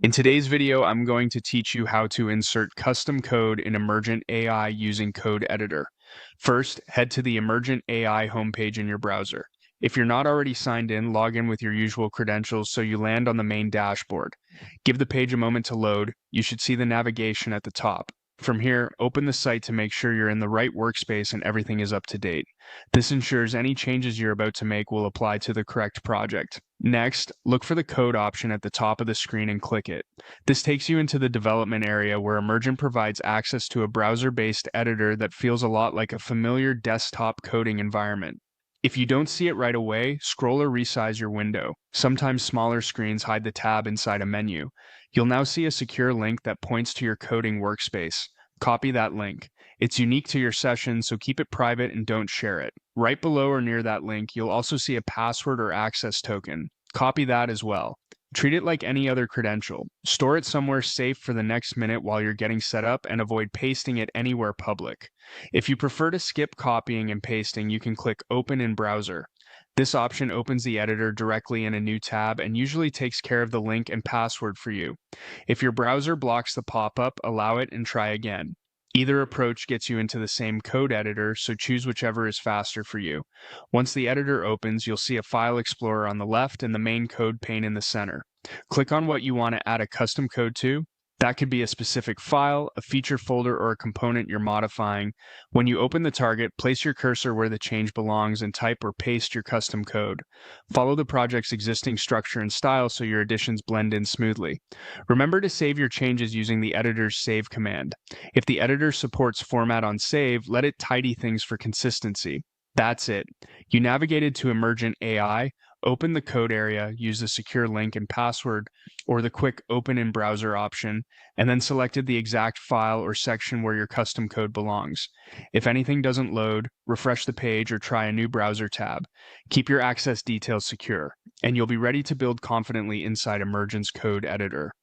In today's video, I'm going to teach you how to insert custom code in Emergent AI using Code Editor. First, head to the Emergent AI homepage in your browser. If you're not already signed in, log in with your usual credentials so you land on the main dashboard. Give the page a moment to load. You should see the navigation at the top. From here, open the site to make sure you're in the right workspace and everything is up to date. This ensures any changes you're about to make will apply to the correct project. Next, look for the code option at the top of the screen and click it. This takes you into the development area where Emergent provides access to a browser-based editor that feels a lot like a familiar desktop coding environment. If you don't see it right away, scroll or resize your window. Sometimes smaller screens hide the tab inside a menu. You'll now see a secure link that points to your coding workspace. Copy that link. It's unique to your session, so keep it private and don't share it. Right below or near that link, you'll also see a password or access token. Copy that as well. Treat it like any other credential. Store it somewhere safe for the next minute while you're getting set up and avoid pasting it anywhere public. If you prefer to skip copying and pasting, you can click Open in Browser. This option opens the editor directly in a new tab and usually takes care of the link and password for you. If your browser blocks the pop-up, allow it and try again. Either approach gets you into the same code editor, so choose whichever is faster for you. Once the editor opens, you'll see a file explorer on the left and the main code pane in the center. Click on what you want to add a custom code to. That could be a specific file, a feature folder, or a component you're modifying. When you open the target, place your cursor where the change belongs and type or paste your custom code. Follow the project's existing structure and style so your additions blend in smoothly. Remember to save your changes using the editor's save command. If the editor supports format on save, let it tidy things for consistency. That's it. You navigated to Emergent AI, open the code area, use the secure link and password, or the quick Open in Browser option, and then selected the exact file or section where your custom code belongs. If anything doesn't load, refresh the page or try a new browser tab. Keep your access details secure, and you'll be ready to build confidently inside Emergent's code editor.